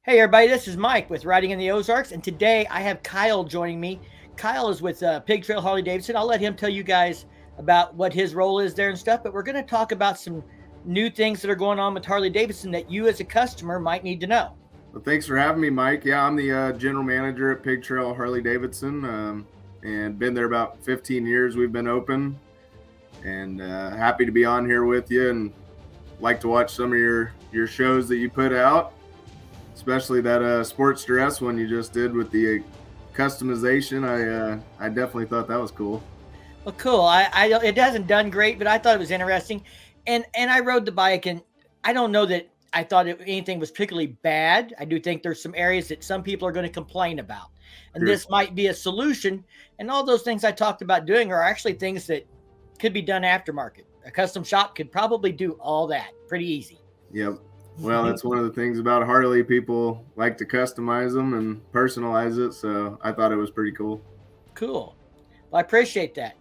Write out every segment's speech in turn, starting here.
Hey everybody, this is Mike with Riding in the Ozarks, and today I have Kyle joining me. Kyle is with Pig Trail Harley Davidson. I'll let him tell you guys about what his role is there and stuff, but we're going to talk about some new things that are going on with Harley Davidson that you as a customer might need to know. Well, thanks for having me, Mike. Yeah, I'm the general manager at Pig Trail Harley Davidson, and been there about 15 years. We've been open, and happy to be on here with you, and like to watch some of your shows that you put out, especially that sports dress one you just did with the customization. I definitely thought that was cool. Well, cool. I it hasn't done great, but I thought it was interesting, and I rode the bike, and I don't know that I thought anything was particularly bad. I do think there's some areas that some people are going to complain about, and Sure. this might be a solution. And all those things I talked about doing are actually things that could be done aftermarket. A custom shop could probably do all that pretty easy. Yep. Well, that's one of the things about Harley. People like to customize them and personalize it, so I thought it was pretty cool. Cool. Well, I appreciate that.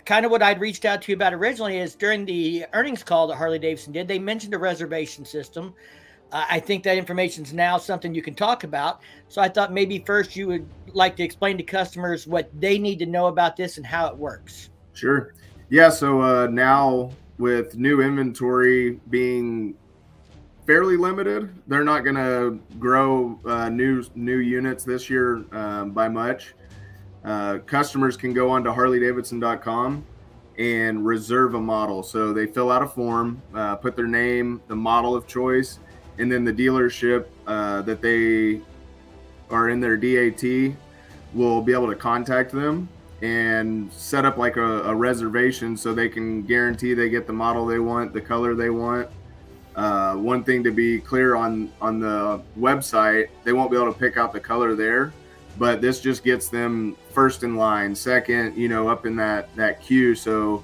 Kind of what I'd reached out to you about originally is during the earnings call that Harley Davidson did, they mentioned a reservation system. I think that information is now something you can talk about. So I thought maybe first you would like to explain to customers what they need to know about this and how it works. Sure. Yeah. So now with new inventory being fairly limited, they're not going to grow new units this year by much. Customers can go on to harleydavidson.com and reserve a model. So they fill out a form, put their name, the model of choice, and then the dealership that they are in their DAT will be able to contact them and set up like a reservation so they can guarantee they get the model they want, the color they want. One thing to be clear on the website, they won't be able to pick out the color there, but this just gets them first in line, second, up in that queue, so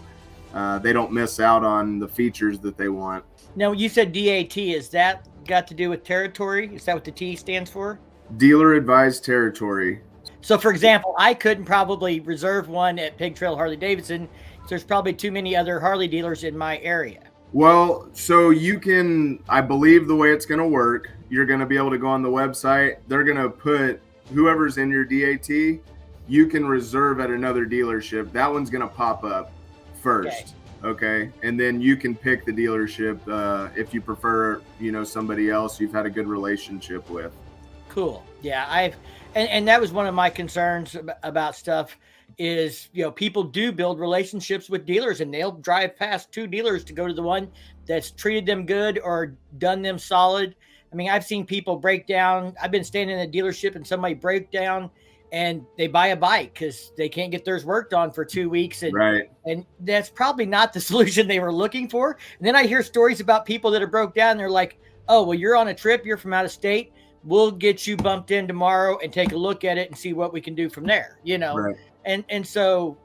they don't miss out on the features that they want. Now, you said DAT. Is that got to do with territory? Is that what the T stands for? Dealer advised territory. So, for example, I couldn't probably reserve one at Pig Trail Harley Davidson. There's probably too many other Harley dealers in my area. Well, so you can, I believe the way it's going to work, you're going to be able to go on the website. They're going to put whoever's in your DAT, you can reserve at another dealership. That one's going to pop up first. Okay. And then you can pick the dealership if you prefer, somebody else you've had a good relationship with. Cool. Yeah, and that was one of my concerns about stuff is, people do build relationships with dealers and they'll drive past two dealers to go to the one that's treated them good or done them solid. I mean, I've seen people break down. I've been standing in a dealership and somebody break down and they buy a bike because they can't get theirs worked on for 2 weeks. Right. And that's probably not the solution they were looking for. And then I hear stories about people that are broke down. And they're like, oh, well, you're on a trip. You're from out of state. We'll get you bumped in tomorrow and take a look at it and see what we can do from there, Right. And so,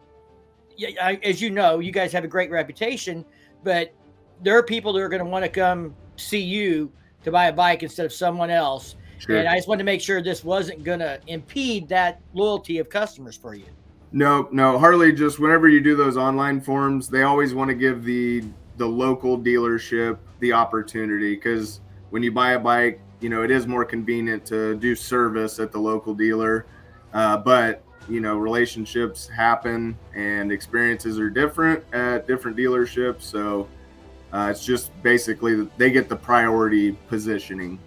yeah, as you know, you guys have a great reputation, but there are people that are going to want to come see you to buy a bike instead of someone else. Sure. And I just wanted to make sure this wasn't going to impede that loyalty of customers for you. No, Harley, just whenever you do those online forms, they always want to give the local dealership the opportunity, because when you buy a bike, it is more convenient to do service at the local dealer. But, relationships happen and experiences are different at different dealerships. So it's just basically they get the priority positioning.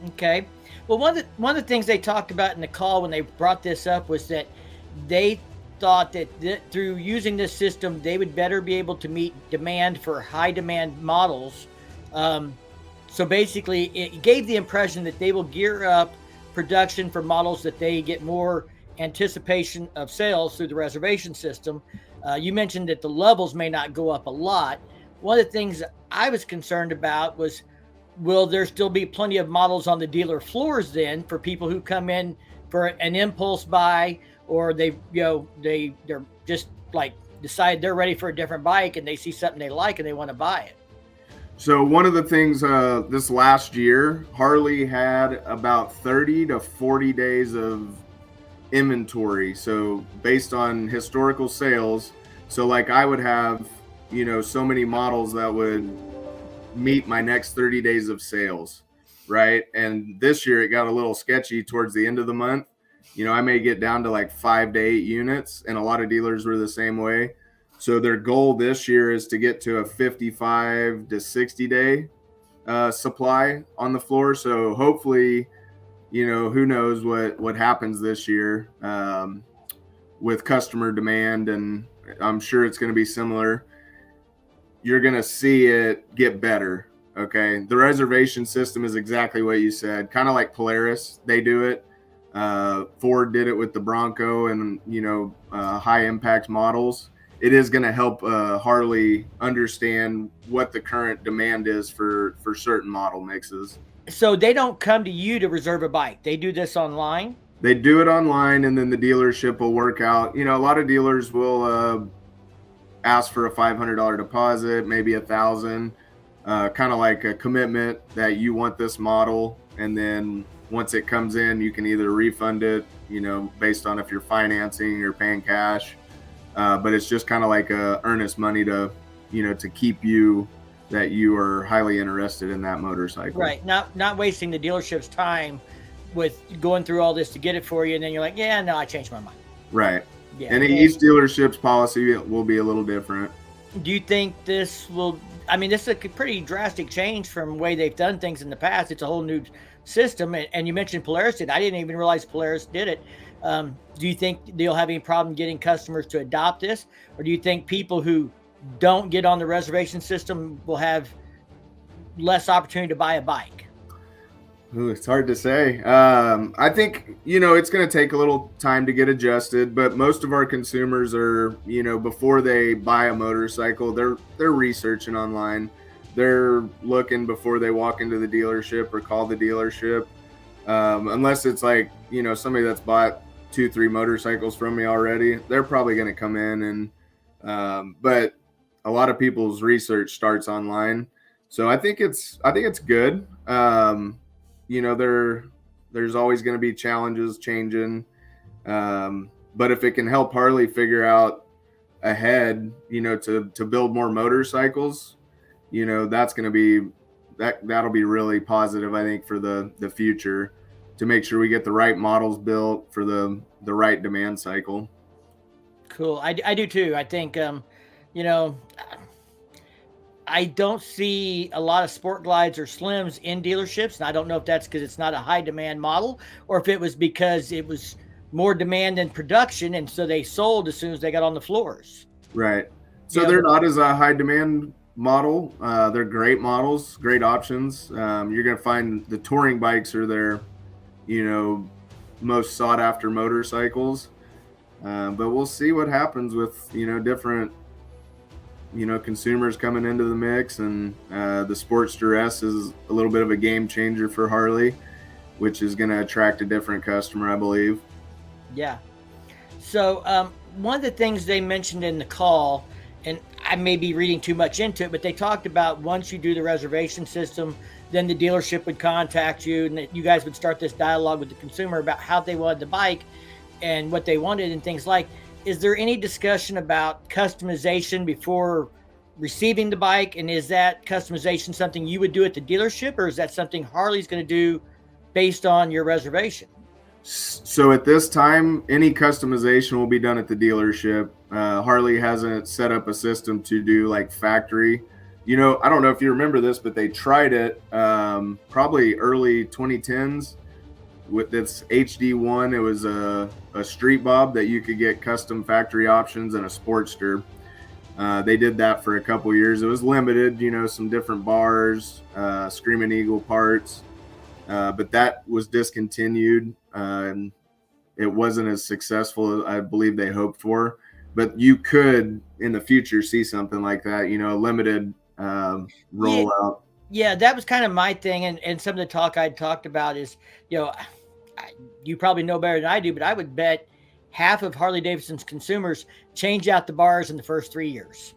Okay. Well, one of the things they talked about in the call when they brought this up was that they thought that through using this system, they would better be able to meet demand for high demand models. So basically, it gave the impression that they will gear up production for models that they get more anticipation of sales through the reservation system. You mentioned that the levels may not go up a lot. One of the things I was concerned about was, will there still be plenty of models on the dealer floors then for people who come in for an impulse buy, or they're just like decide they're ready for a different bike and they see something they like and they want to buy it? So one of the things this last year, Harley had about 30 to 40 days of inventory. So based on historical sales, so like I would have, so many models that would meet my next 30 days of sales. right? And this year it got a little sketchy towards the end of the month. I may get down to like 5 to 8 units, and a lot of dealers were the same way. So their goal this year is to get to a 55 to 60 day supply on the floor. So hopefully, who knows what happens this year with customer demand, and I'm sure it's going to be similar. You're going to see it get better. Okay. The reservation system is exactly what you said, kind of like Polaris. They do it. Ford did it with the Bronco and, high impact models. It is going to help Harley understand what the current demand is for certain model mixes. So they don't come to you to reserve a bike. They do this online. They do it online, and then the dealership will work out. A lot of dealers will ask for a $500 deposit, maybe $1,000, kind of like a commitment that you want this model. And then once it comes in, you can either refund it, based on if you're financing or paying cash. But it's just kind of like a earnest money to keep you that you are highly interested in that motorcycle. Right. Not wasting the dealership's time with going through all this to get it for you. And then you're like, yeah, no, I changed my mind. Right. Yeah. And each dealership's policy will be a little different. Do you think this will, this is a pretty drastic change from the way they've done things in the past. It's a whole new system. And you mentioned Polaris did. I didn't even realize Polaris did it. Do you think they'll have any problem getting customers to adopt this? Or do you think people who don't get on the reservation system will have less opportunity to buy a bike? Ooh, it's hard to say. I think, it's going to take a little time to get adjusted, but most of our consumers are, before they buy a motorcycle, they're researching online. They're looking before they walk into the dealership or call the dealership. Unless it's like, somebody that's bought 2-3 motorcycles from me already, they're probably going to come in and, but a lot of people's research starts online. So I think it's good. There's always going to be challenges changing. But if it can help Harley figure out ahead, to build more motorcycles, that's going to be, that'll be really positive, I think, for the future, to make sure we get the right models built for the right demand cycle. Cool. I do too. I think, I don't see a lot of Sport Glides or Slims in dealerships. And I don't know if that's because it's not a high demand model, or if it was because it was more demand than production. And so they sold as soon as they got on the floors. Right. So they're not as a high demand model. They're great models, great options. You're going to find the touring bikes are their, most sought after motorcycles. But we'll see what happens with, different, consumers coming into the mix, and the Sportster S is a little bit of a game changer for Harley, which is going to attract a different customer, I believe. Yeah. So one of the things they mentioned in the call, and I may be reading too much into it, but they talked about once you do the reservation system, then the dealership would contact you, and that you guys would start this dialogue with the consumer about how they wanted the bike and what they wanted and things like. Is there any discussion about customization before receiving the bike? And is that customization something you would do at the dealership, or is that something Harley's going to do based on your reservation? So at this time, any customization will be done at the dealership. Harley hasn't set up a system to do like factory. I don't know if you remember this, but they tried it probably early 2010s. With this HD1, it was a street bob that you could get custom factory options and a Sportster. They did that for a couple years. It was limited, some different bars, Screaming Eagle parts, but that was discontinued. And it wasn't as successful as I believe they hoped for. But you could in the future see something like that, a limited rollout. Yeah, that was kind of my thing. And some of the talk I'd talked about is, you probably know better than I do, but I would bet half of Harley Davidson's consumers change out the bars in the first 3 years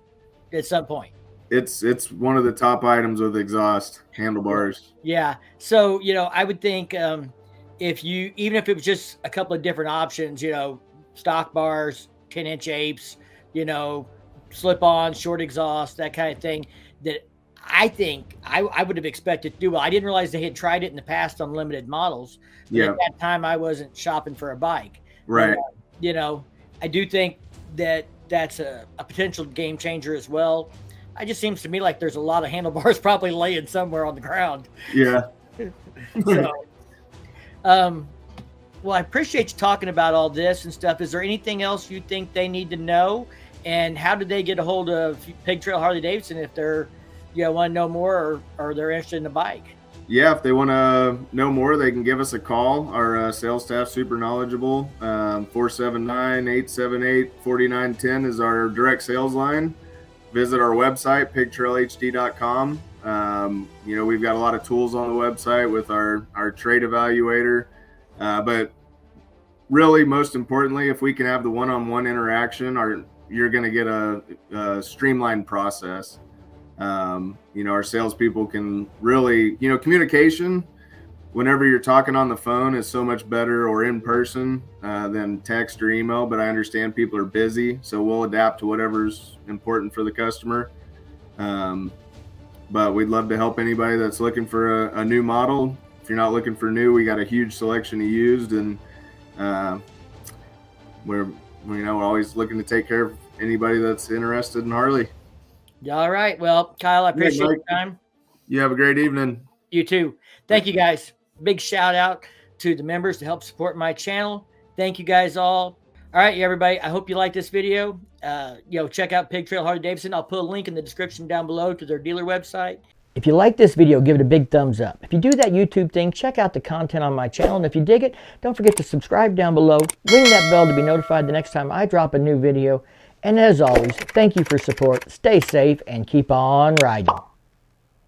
at some point. It's one of the top items with exhaust handlebars. Yeah. So, I would think even if it was just a couple of different options, stock bars, 10-inch apes, slip on, short exhaust, that kind of thing, that I think I would have expected to do well. I didn't realize they had tried it in the past on limited models. But Yeah. at that time, I wasn't shopping for a bike. Right. But, you know, I do think that that's a potential game changer as well. It just seems to me like there's a lot of handlebars probably laying somewhere on the ground. Yeah. So, well, I appreciate you talking about all this and stuff. Is there anything else you think they need to know? And how did they get a hold of Pig Trail Harley Davidson if they're, want to know more or they're interested in the bike? Yeah, if they want to know more, they can give us a call. Our sales staff super knowledgeable. 479-878-4910 is our direct sales line. Visit our website, pigtrailhd.com. We've got a lot of tools on the website with our trade evaluator. But really, most importantly, if we can have the one-on-one interaction, you're going to get a streamlined process. Our salespeople can really, communication whenever you're talking on the phone is so much better or in person than text or email. But I understand people are busy, so we'll adapt to whatever's important for the customer. But we'd love to help anybody that's looking for a new model. If you're not looking for new, we got a huge selection of used, and we're always looking to take care of anybody that's interested in Harley. All right. Well, Kyle, I appreciate your time. You have a great evening. You too. Thank you, guys. Big shout out to the members to help support my channel. Thank you guys all. All right, everybody. I hope you like this video. Check out Pig Trail Harley Davidson. I'll put a link in the description down below to their dealer website. If you like this video, give it a big thumbs up. If you do that YouTube thing, check out the content on my channel. And if you dig it, don't forget to subscribe down below. Ring that bell to be notified the next time I drop a new video. And as always, thank you for support. Stay safe and keep on riding.